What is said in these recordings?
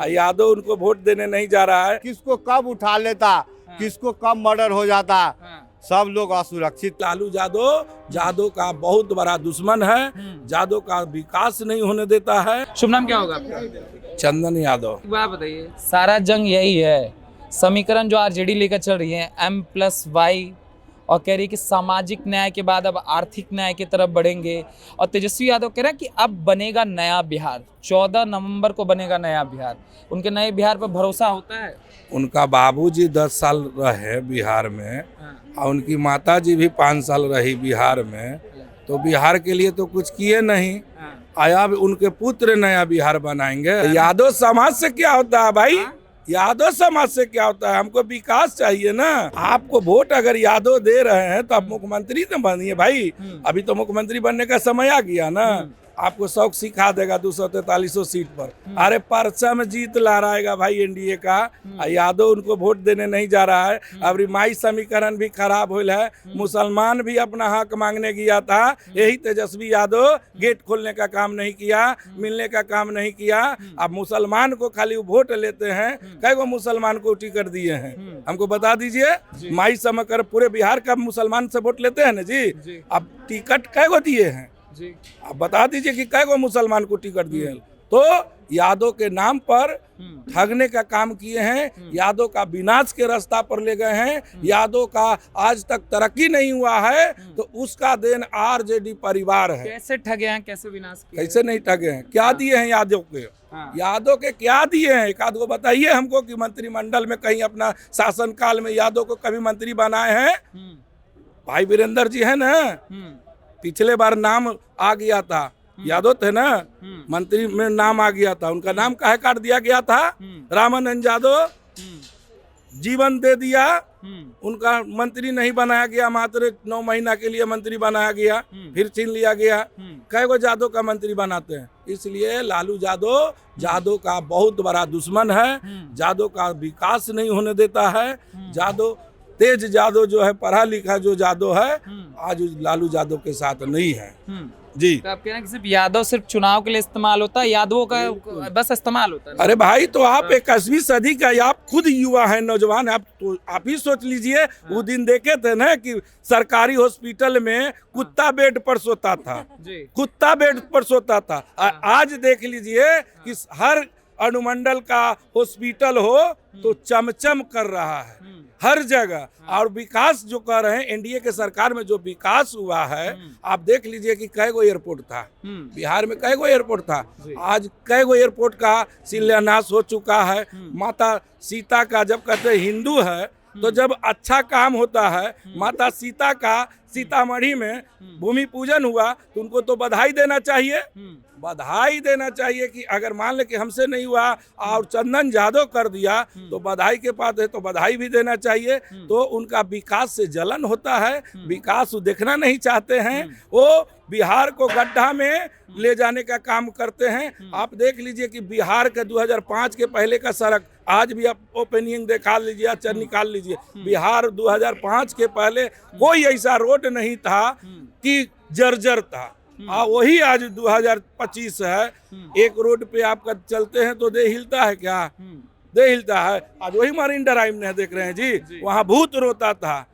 यादव उनको वोट देने नहीं जा रहा है। किसको कब उठा लेता, किसको कब मर्डर हो जाता, सब लोग असुरक्षित। लालू यादव का बहुत बड़ा दुश्मन है। यादव का विकास नहीं होने देता है। शुभ नाम क्या होगा आपका? चंदन यादव। आप बताइए। सारा जंग यही है, समीकरण जो आरजेडी लेकर चल रही है M+Y, और कह रही है कि सामाजिक न्याय के बाद अब आर्थिक न्याय की तरफ बढ़ेंगे। और तेजस्वी यादव कह रहे हैं कि अब बनेगा नया बिहार, 14 नवंबर को बनेगा नया बिहार। उनके नए बिहार पर भरोसा होता है? उनका बाबूजी 10 साल रहे बिहार में और उनकी माताजी भी 5 साल रही बिहार में, तो बिहार के लिए तो कुछ किए नहीं। आया उनके पुत्र नया बिहार बनाएंगे। यादव समाज से क्या होता है भाई? यादव समाज से क्या होता है? हमको विकास चाहिए ना। आपको वोट अगर यादव दे रहे हैं तो आप मुख्यमंत्री तो बनिए भाई। अभी तो मुख्यमंत्री बनने का समय आ गया ना। आपको शौक सिखा देगा 243 सीट पर। अरे पर्चा में जीत लहराएगा भाई एनडीए का। यादव उनको वोट देने नहीं जा रहा है। अब रिमाई समीकरण भी खराब हुआ है। मुसलमान भी अपना हक मांगने गया था। यही तेजस्वी यादव गेट खोलने का काम नहीं किया, मिलने का काम नहीं किया। अब मुसलमान को खाली वोट लेते हैं। कई गो मुसलमान को टिकट दिए हैं, हमको बता दीजिए। माई समीकरण पूरे बिहार का मुसलमान से वोट लेते हैं ना जी। अब टिकट कई गो दिए हैं जी, आप बता दीजिए कि कै गो मुसलमान को टिकट दिए हैं। तो यादव के नाम पर ठगने का काम किए हैं। यादव का विनाश के रास्ता पर ले गए हैं। यादव का आज तक तरक्की नहीं हुआ है तो उसका देन आरजेडी परिवार है। कैसे ठगे हैं, कैसे विनाश किया? कैसे नहीं ठगे हैं? क्या दिए हैं यादव के? यादव के क्या दिए हैं? एक आध को बताइए हमको कि मंत्रिमंडल में कहीं अपना शासनकाल में यादव को कभी मंत्री बनाए हैं? भाई वीरेंद्र जी है ना, पिछले बार नाम आ गया था, यादव थे ना, मंत्री में नाम आ गया था। उनका नाम काहे काट दिया गया था? रामानंद यादव जीवन दे दिया, उनका मंत्री नहीं बनाया गया। मात्र 9 महीना के लिए मंत्री बनाया गया, फिर छीन लिया गया। कई गो यादव का मंत्री बनाते हैं। इसलिए लालू यादव का बहुत बड़ा दुश्मन है। यादव का विकास नहीं होने देता है। तेज यादव जो है, पढ़ा लिखा जो यादव है, आज लालू यादव के साथ नहीं है जी। तो आप कह रहे हैं कि सिर्फ यादव सिर्फ चुनाव के लिए इस्तेमाल होता है, यादवों का बस इस्तेमाल होता है? अरे भाई, तो आप 21वीं सदी का, आप खुद युवा हैं, नौजवान, आप ही सोच लीजिए। वो दिन देखे थे ना कि सरकारी हॉस्पिटल में कुत्ता बेड पर सोता था, कुत्ता बेड पर सोता था। आज देख लीजिए कि हर अनुमंडल का हॉस्पिटल हो तो चमचम कर रहा है हर जगह। और विकास जो कर रहे हैं एनडीए के सरकार में, जो विकास हुआ है, आप देख लीजिए कि कई गो एयरपोर्ट था बिहार में, कई गो एयरपोर्ट था। आज कई गो एयरपोर्ट का शिलान्यास हो चुका है। माता सीता का, जब कहते हैं हिंदू है तो जब अच्छा काम होता है, माता सीता का सीतामढ़ी में भूमि पूजन हुआ तो उनको तो बधाई देना चाहिए। बधाई देना चाहिए कि अगर मान ले कि हमसे नहीं हुआ और चंदन यादव कर दिया तो बधाई के पात्र है, तो बधाई भी देना चाहिए। तो उनका विकास से जलन होता है, विकास देखना नहीं चाहते हैं। वो बिहार को गड्ढा में ले जाने का काम करते हैं। आप देख लीजिए कि बिहार के 2005 के पहले का सड़क आज भी आप ओपनिंग दिखा लीजिए, अच्छा निकाल लीजिए। बिहार 2005 के पहले कोई ऐसा रोड नहीं था कि जर्जर था। वही आज 2025 है। एक रोड पे आपका चलते हैं तो दे हिलता है क्या? दे हिलता है। आज वही मरीन ड्राइव में देख रहे हैं जी, वहाँ भूत रोता था,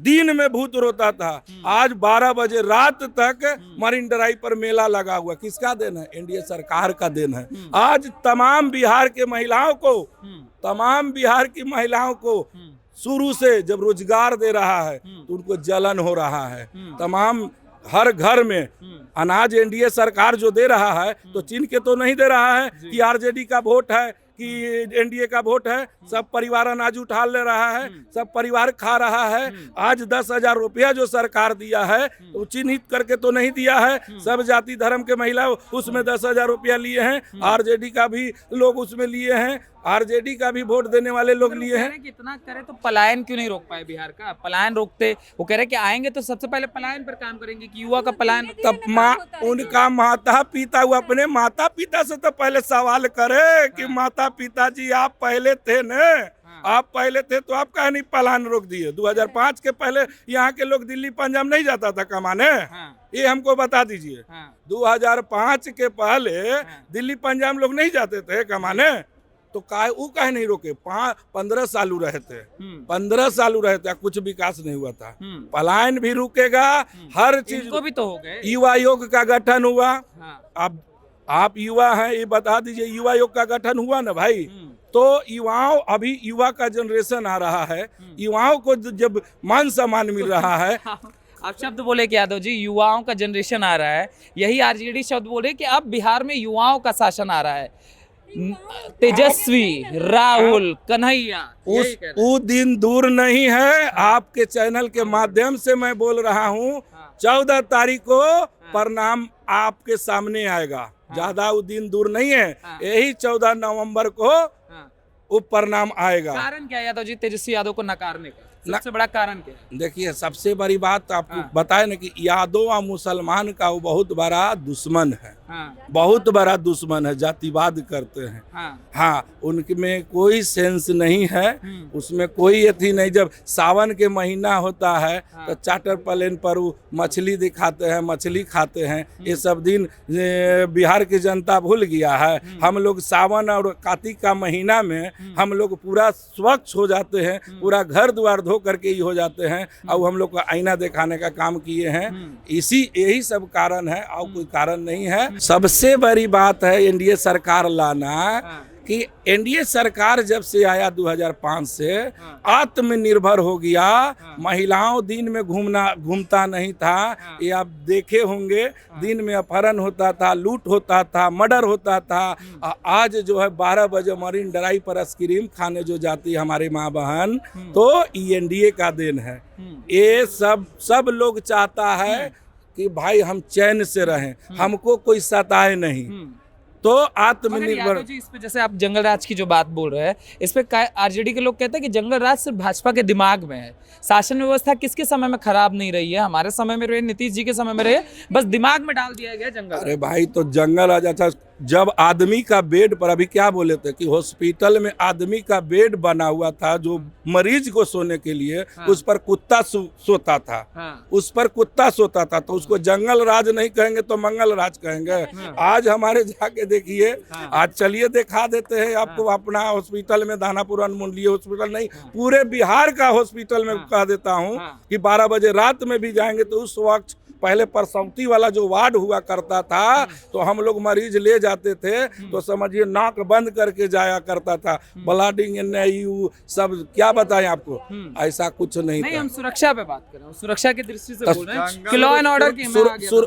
दिन में भूत रोता था। आज 12 बजे रात तक मरीन ड्राइव पर मेला लगा हुआ। किसका देन है? एनडीए सरकार का देन है। आज तमाम बिहार के महिलाओं को, तमाम बिहार की महिलाओं को शुरू से जब रोजगार दे रहा है तो उनको जलन हो रहा है। तमाम हर घर में अनाज एनडीए सरकार जो दे रहा है तो चीन के तो नहीं दे रहा है कि आरजेडी का वोट है कि एनडीए का वोट है। सब परिवार अनाज उठा ले रहा है, सब परिवार खा रहा है। आज 10,000 रुपया जो सरकार दिया है तो चिन्हित करके तो नहीं दिया है। सब जाति धर्म के महिला उसमें 10,000 रुपया लिए हैं। आरजेडी का भी लोग उसमें लिए हैं, आरजेडी का भी वोट देने वाले लोग लिए हैं। कितना करे तो पलायन क्यों नहीं रोक पाए बिहार का? पलायन रोकते, वो कह रहे कि आएंगे तो सबसे पहले पलायन पर काम करेंगे कि युवा का पलायन। तब उनका माता पिता, वो अपने माता पिता से तो पहले सवाल करे कि माता पिता जी आप पहले थे न, आप पहले थे तो आप कहीं नहीं पलायन रोक दिए? 2005 के पहले यहाँ के लोग दिल्ली पंजाब नहीं जाता था कमाने? ये हमको बता दीजिए। 2005 के पहले दिल्ली पंजाब लोग नहीं जाते थे कमाने? तो वो काहे नहीं रोके? 15 साल रहे थे, 15 साल रहे थे, कुछ विकास नहीं हुआ था। पलायन भी रुकेगा, हर चीज इनको भी तो हो गए। युवा आयोग का गठन हुआ। हाँ। अब आप युवा हैं, ये बता दीजिए, युवा आयोग का गठन हुआ ना भाई, तो युवाओं, अभी युवा का जनरेशन आ रहा है, युवाओं को जब मान सम्मान मिल रहा है। आप शब्द बोले कि यादव जी, युवाओं का जनरेशन आ रहा है, यही आरजेडी शब्द बोले कि अब बिहार में युवाओं का शासन आ रहा है। तेजस्वी, राहुल, कन्हैया, वो दिन दूर नहीं है। आपके चैनल के माध्यम से मैं बोल रहा हूँ, 14 तारीख को परिणाम आपके सामने आएगा। ज्यादा वो दिन दूर नहीं है, यही 14 नवंबर को वो परिणाम आएगा। कारण क्या है यादव जी तेजस्वी यादव को नकारने का सबसे बड़ा कारण क्या है? देखिए, सबसे बड़ी बात आपको बताए ना कि यादव और मुसलमान का वो बहुत बड़ा दुश्मन है। बहुत बड़ा दुश्मन है, जातिवाद करते हैं। हाँ, उनमें कोई सेंस नहीं है, उसमें कोई अथी नहीं। जब सावन के महीना होता है तो चार्टर प्लेन पर वो मछली दिखाते हैं, मछली खाते हैं। ये सब दिन बिहार की जनता भूल गया है। हम लोग सावन और कार्तिक का महीना में हम लोग पूरा स्वच्छ हो जाते हैं, पूरा घर द्वार धो करके ही हो जाते हैं, और हम लोग को आईना दिखाने का काम किए हैं। यही सब कारण है, और कोई कारण नहीं है। सबसे बड़ी बात है एनडीए सरकार लाना, कि एनडीए सरकार जब से आया 2005 से आत्मनिर्भर हो गया। महिलाओं दिन में घूमता नहीं था, ये आप देखे होंगे। दिन में अपहरण होता था, लूट होता था, मर्डर होता था। आज जो है 12 बजे मरीन ड्राइव पर आइसक्रीम खाने जो जाती है हमारी माँ बहन, तो ये एनडीए का देन है। ये सब लोग चाहता है कि भाई हम चैन से रहें, हमको कोई सताए नहीं। तो आत्मनिर्भर जी, इस पे जैसे आप जंगल राज की जो बात बोल रहे हैं, इस पे आरजेडी के लोग कहते हैं कि जंगल राज सिर्फ भाजपा के दिमाग में है। शासन व्यवस्था किसके समय में खराब नहीं रही है? हमारे समय में रही, नीतीश जी के समय में रही, बस दिमाग में डाल दिया गया जंगल। अरे भाई, तो जंगल राज अच्छा, जब आदमी का बेड पर, अभी क्या बोले थे कि हॉस्पिटल में आदमी का बेड बना हुआ था जो मरीज को सोने के लिए, उस पर कुत्ता सोता था। उस पर कुत्ता सोता था, तो उसको जंगल राज नहीं कहेंगे तो मंगल राज कहेंगे। आज हमारे जाके देखिए, आज चलिए दिखा देते हैं आपको अपना हॉस्पिटल में, दानापुर अनुमंडलीय हॉस्पिटल नहीं, पूरे बिहार का हॉस्पिटल में कह देता हूँ कि 12 बजे रात में भी जाएंगे तो उस वक्त पहले प्रसौती वाला जो वार्ड हुआ करता था, तो हम लोग मरीज ले जाते थे तो समझिए नाक बंद करके जाया करता था। ब्लडिंग NIU सब क्या बताएं आपको, ऐसा कुछ नहीं था। हम सुरक्षा पे बात कर रहे हैं, सुरक्षा की दृष्टि से बोल रहे हैं कि लॉ एंड ऑर्डर की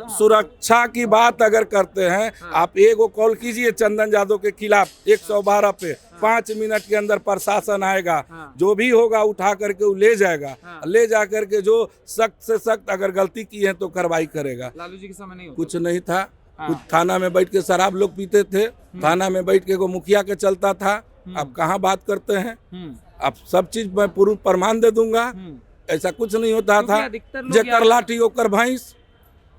सुरक्षा की बात अगर करते हैं, आप एक कॉल कीजिए चंदन यादव के खिलाफ 112 पे, 5 मिनट के अंदर प्रशासन आएगा, जो भी होगा उठा करके वो ले जाएगा। ले जा करके जो सख्त से सख्त अगर गलती की है तो कार्रवाई करेगा। लालू जी के समय नहीं कुछ नहीं था। कुछ थाना में बैठ के शराब लोग पीते थे, थाना में बैठ के को मुखिया के चलता था। अब कहाँ बात करते हैं? अब सब चीज मैं पूर्ण प्रमाण दे दूंगा, ऐसा कुछ नहीं होता था। जेकर लाठी ओकर भैंस,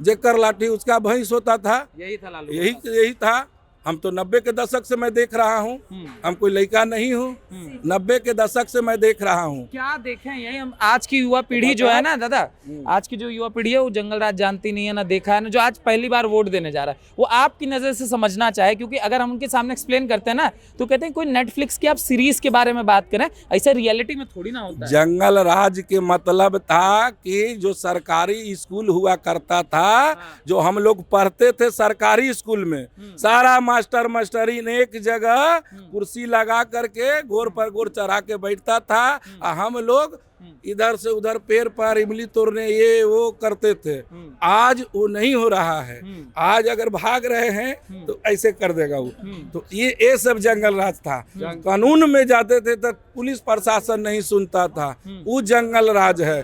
जेकर लाठी उसका भैंस होता था। यही था लालू, यही था। हम तो 90 के दशक से मैं देख रहा हूँ, हम कोई लड़का नहीं हूँ। 90 के दशक से मैं देख रहा हूँ। क्या देखें, यही हम आज की युवा पीढ़ी जो है ना दादा, आज की जो युवा पीढ़ी है वो जंगल राज जानती नहीं है, ना देखा है, ना जो आज पहली बार वोट देने जा रहा है, वो आपकी नजर से समझना चाहे। क्योंकि अगर हम उनके सामने एक्सप्लेन करते हैं ना, तो कहते हैं कोई नेटफ्लिक्स की आप सीरीज के बारे में बात करें, ऐसा रियलिटी में थोड़ी ना होता है। जंगल राज के मतलब था कि जो सरकारी स्कूल हुआ करता था, जो हम लोग पढ़ते थे सरकारी स्कूल में, सारा मास्टरी ने एक जगह कुर्सी लगा करके गोर पर गोर चढ़ा के बैठता था, हम लोग इधर से उधर पेड़ पर इमली तोड़ने ये वो करते थे। आज वो नहीं हो रहा है। आज अगर भाग रहे हैं तो ऐसे कर देगा वो। तो ये सब जंगल राज था। कानून में जाते थे तो पुलिस प्रशासन नहीं सुनता था, वो जंगल राज है।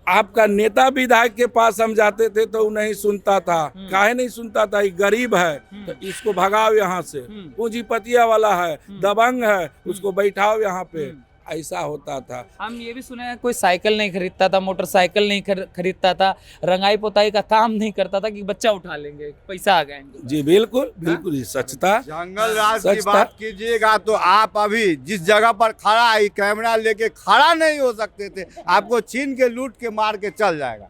आपका नेता विधायक के पास हम जाते थे तो वो नहीं सुनता था। काहे नहीं सुनता था? ये गरीब है तो इसको भगाओ यहाँ से, पूंजीपतिया वाला है, दबंग है, उसको बैठाओ यहाँ पे, ऐसा होता था। हम ये भी सुने हैं कोई साइकिल नहीं खरीदता था, मोटरसाइकिल नहीं खरीदता था, रंगाई पोताई का काम नहीं करता था कि बच्चा उठा लेंगे, पैसा आ गया। जी बिल्कुल बिल्कुल, ये सच था। जंगल राज की बात कीजिएगा तो आप अभी जिस जगह पर खड़ा है, कैमरा लेके खड़ा नहीं हो सकते थे, आपको छीन के लूट के मार के चल जाएगा।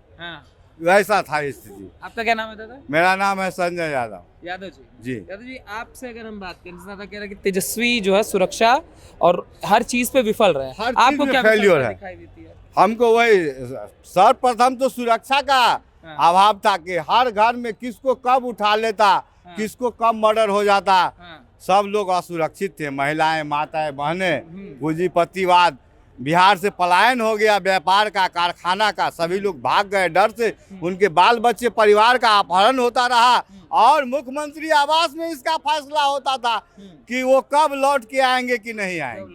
वैसा था स्थिति। आपका क्या नाम है दादा? मेरा नाम है संजय यादव यादव जी। जी। यादव जी, आपसे अगर हम बात करें, दादा कह रहा है कि तेजस्वी जो है सुरक्षा और हर चीज पे विफल रहे, हर चीज आपको में क्या failure विफलता है। दिखाई देती है? हमको वही सर्वप्रथम तो सुरक्षा का अभाव था कि हर घर में किसको कब उठा लेता, किसको कब मर्डर हो जाता। हाँ, सब लोग असुरक्षित थे, महिलाएं, माताएं, बहनें। पूंजीपतिवाद, बिहार से पलायन हो गया, व्यापार का, कारखाना का, सभी लोग भाग गए डर से। उनके बाल बच्चे, परिवार का अपहरण होता रहा और मुख्यमंत्री आवास में इसका फैसला होता था कि वो कब लौट के आएंगे कि नहीं आएंगे।